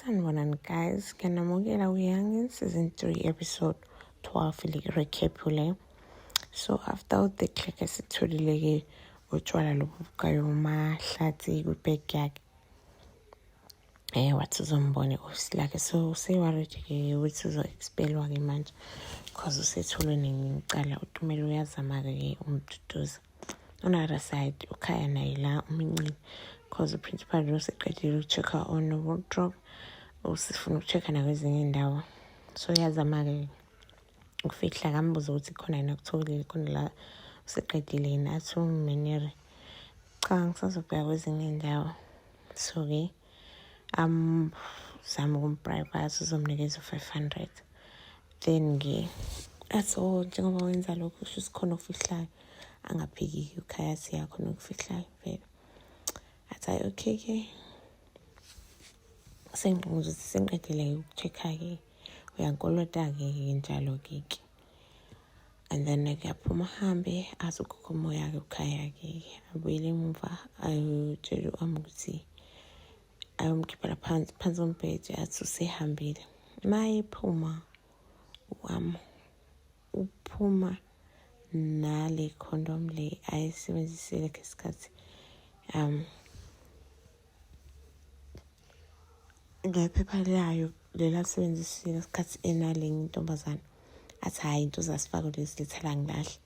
Sanibonani guys, ngiyanamukela uYoung season 3 episode 12 recap le. So after the click esitholile ke utshwala lobu bukayo Mahlathi kwibag yakhe. Wathi uzombona usilake so say worried ke ukuthi uzo-expelwa ke manje because usetholwe necala uTumelo uyazama ke umduduza. On the other side ukhaya naye la umincane because uprincipal useqedile ucheck-a on the wardrobe usifuna ukucheck-a nakwezinye indawo so uyazama-ke ukufihla ngambuza ukuthi khona yini akutholile khona la useqedile yini athi umenere cha ngisazobheka kwezinye indawo so-ke zama ukumbribe athi uzomnikeza 500 then-ke athi njengoba wenza lokho kusho sikhona okufihlayo angaphiki ukhaya siyakhona okufihlayo vele athi hayi okay-ke sengiqonda ukuthi sengiqedile ukucheck-a-ke uyankolota-ke njalo-ke and then kuyaphuma ahambe athi ukhokha umoya-ke ukhaya-ke abuyele emuva ayotshela ukuthi ayomkhiphela phansi kombhede athi usehambile mayephuma uphuma nale condom le ayisebenzisile ngesikhathi ngephepha layo lela sebenzisile isikhathi enale intombazana athi hayi into zasifaka lezi lethela ngilahle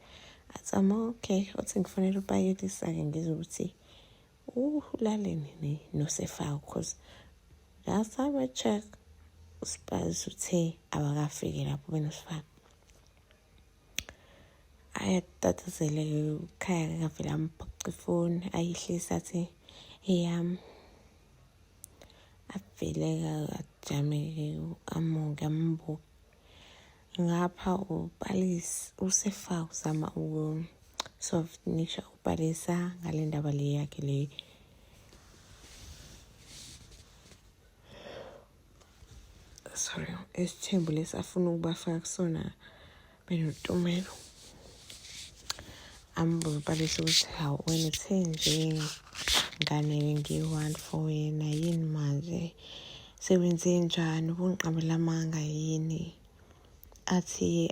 athi okay uthi ngifanele upaketisa-ke ngizwe ukuthi ulaleni nosefaka because last time I check uSpazi uthe abakafiki lapho benosifaka ayatatazele ukhaya kavela ambhoca ifoni ayihlisa athi eyami aveleka ajame amonge ambuka ngapha uPalisi usefaka uzama softnisha uPalisa ngale ndaba le yakhe le sorry isithembu lesafuna ukubafaka kusona benoTumelo ambuza uPalisa ukuthi hawu wena uthe nje ngane ngi-1 for wena yini manje sewenze njani ubunqabela amanga yini athi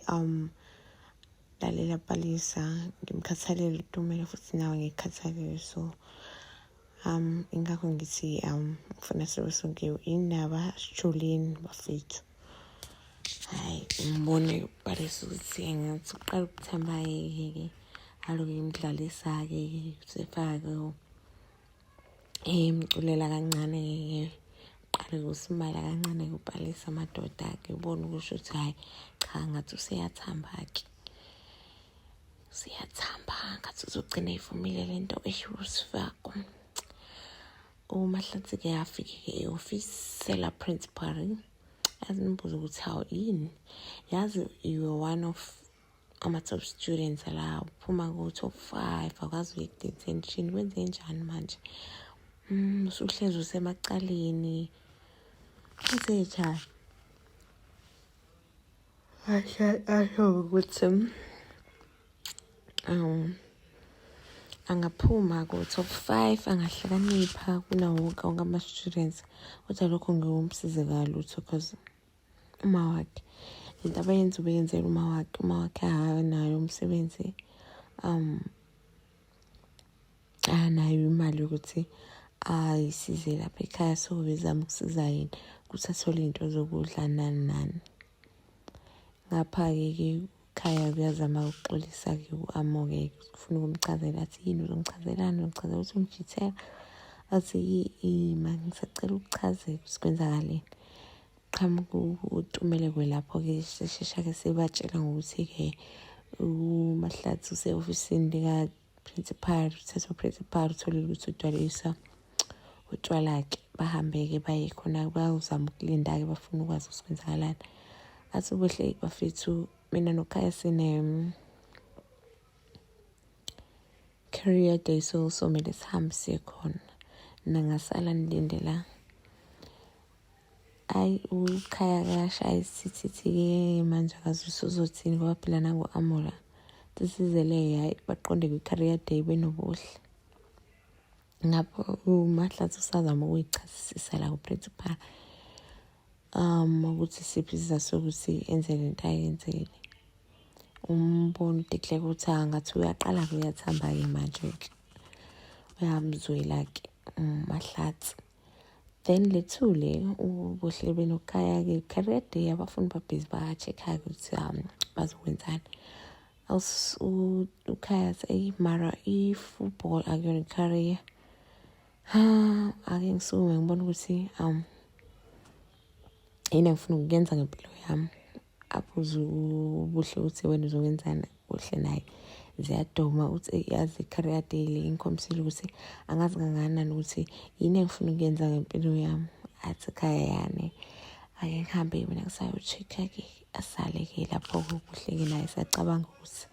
lalela Palisa ngimkhathalele uTumelo futhi nawe ngikhathalele so ingakho ngithi ngifuna sibe sonke indaba sijuleni bafethu hayi ngibone Palisa ukuthi ngathi uqala ukuthamba-ke aloke imdlalisa-ke sefake imculela kancane qale usimala kancane kuPalisa amadoda-ke ubone ukusho ukuthi hayi cha ngathi useyathamba-ke ngathi uzogcina ivumile lento esifako uMahlathi-ke yafike-ke e-office la principal yazimbuza ukuthi hawu yini yazi you were one of ama-top students la uphuma ku-top 5 akwazi uye ku-detention wenze njani manje usuhlezi usemacaleni usenjani asho ukuthi angaphuma ku-top 5 angahlakanipha kunawo wonke ama-students kodwa lokho ngiwumsizekalo lutho because uma wakhe lento abayenza ubeyenzela uma wakhe nayo umsebenzi anayo imali yokuthi ayisize lapha ekhaya so bezama ukusiza yini ukuthi athole into zokudla nani ngapha-ke ekhaya kuyazama ukuxolisa-ke u-Amo-ke kufuna ukumchazela athi yini uzomchazelani uzomchazela ukuthi umjithela athi ngisacela ukuchazela ukuthi kwenzakaleni qhamuka uTumelo kwelapho-ke seshesha-ke sebatshela ngokuthi-ke uMahlathi use-ofisini lika-principal uthethe uprincipal utholile ukuthi udwalisa utshwala-ke bahambe-ke baye khona bayozama ukulinda-ke bafuna ukwazi ukuthi kwenzakalani athi ubuhle bafethu mina nokhaya sine career day so mele sihambe siye khona nangasala nilindela ayi ukhaya kashaya isithithi-ke manje akazuthi uzothini ngoba phela nangu-Amola tisizele hayi baqonde kwi-career day benobuhle ngapho uMahlathi usazama ukuyichasisisa la kuprincipal ukuthi siphi sizathu sokuthi enze lento ayenzile. Umbono uDeclerc ukuthi ngathi uyaqala kuyathamba-ke manje-ke uyamzwela-ke Mahlatsi. Then lethule ubuhle benokhaya-ke career day abafundi babhizi ba-check-a-ke ukuthi bazokwenzani. Ukhaya say mara i-football akuyona i-career. Ake ngisukume ngibona ukuthi yini engifuna ukuyenza ngempilo yami. Abuze ubuhle ukuthi wena uzokwenzani. Uhle naye ziyadoma uthi yazi i-career day le ingikhombisile ukuthi angazi kangakanani ukuthi yini engifuna ukuyenza ngempilo yami. Athi khaya yani ake ngihambe mina ngisayo-check-a-ke asale-ke lapho-ke ubuhle-ke naye siyacabanga ukuthi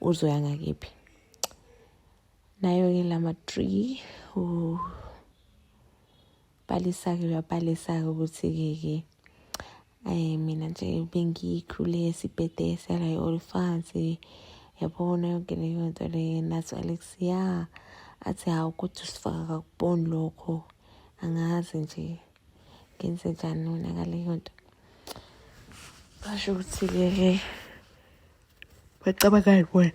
uzoya ngakephi. Nayo-ke lama-3 uyabhalisa-ke ukuthi-ke mina nje bengikhule esibhedlela sala i-Olifants yabona yonke leyo nto le nathi Alexia athi hawu kodwa usifaka kakuboni lokho angazi nje ngenze njani mina ngaleyo nto. Basho ukuthi-ke bacabanga bona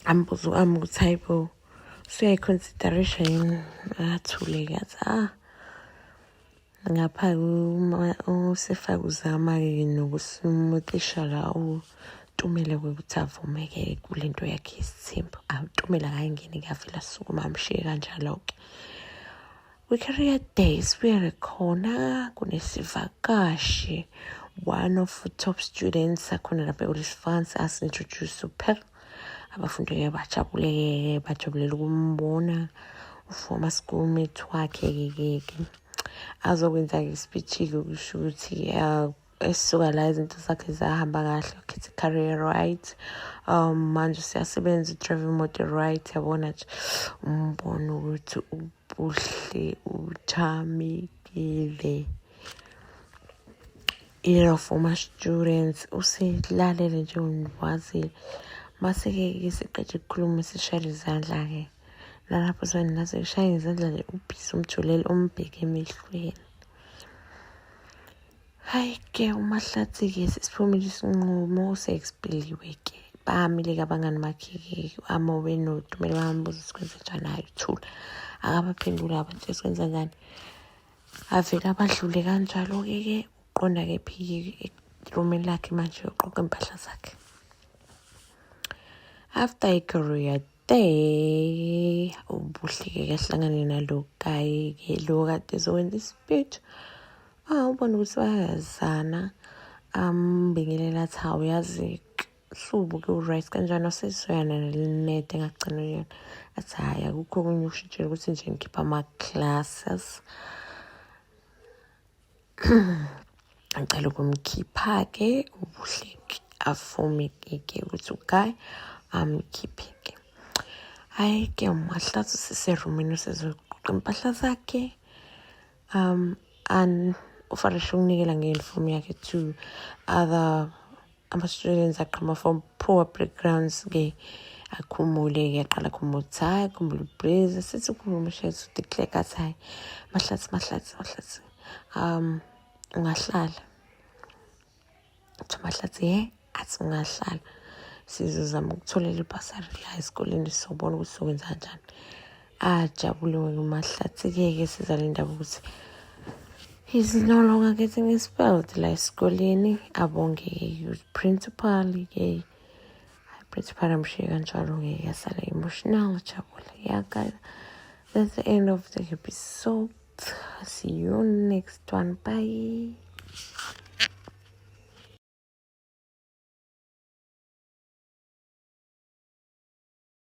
ambuzo ami ukuthi hayibo usuyayi-consideration athule-ke athi ngapha usefaka uzama-ke nokusimukisha la uTumela ukuthi avume-ke kule nto yakhe yesithembu. uTumela akayingeni kuyavela sukuma amshiye kanjalo-ke. Kwi-career day sibuye khona kunesivakashi one of the top students akhona lapha e-Olifants as-introduce uPearl. Abafundi-ke bajabulela ukumbona uformer schoolmate wakhe-ke azokwenza-ke ispeech-ke kusho ukuthi esisuka la izinto zakhe zahamba kahle ukhethe career right. Manje siyasebenza i-driving model right yabona nje umbono ukuthi ubuhle uthamekile. Former students usilalele nje unwazile mase-ke siqede ukukhuluma sishayela izandla-ke nalapho nase kushaya izandla ubhisi umjulele umbheke emehlweni. Hayi-ke uMahlatsi-ke sesiphumile isinqumo se-expeliwe-ke bamile-ke abangani bakhe-ke Amowe noTumela bambuza sikwenze njani. Hayi thula akabaphendula abantu esikwenza njani avele abadlule kanjalo-ke uqonda-ke phi erumini lakhe manje uqoqa impahla zakhe. After i-career day ubuhle-ke kahlangane nalo guy-ke lo kade ezokwenza ispeech. Ubona ukuthi bayazana bingelela athi hawu yazi hlubu-ke u-right kanjani wasesoyana nelinede engagcina yona athi hayi akukho okunye ushintshile ukuthi nje ngikhipha ama-classes. Ngicela ukumkhipha-ke ubuhle-ke avume-ke ukuthi uguy amkhiphe-ke. Hayi-ke uMahlatsi useserumini usezoqoqa impahla zakhe ufarisha ukunikela nge-uniform yakhe to other ama-students aqhamuka from poor backgrounds-ke akhumule-ke aqala akhumule ukuthi hayi khumbula uBreeze sithi ukhuluma shayisa uDeclerc athi hayi Mahlatsi ungahlala. Mahlatsi athi ungahlala sizozama ukutholela ibhasari la esikoleni sizobona ukuthi sokwenza kanjani. Ajabule-ke uMahlatsi-ke sizalinda ukuthi he's no longer getting expelled la esikoleni. Abonge-ke principal-ke principal amshiye kanjalo-ke yasala emotional jabule. Yeah guys, that's the end of the episode. See you next one. Bye.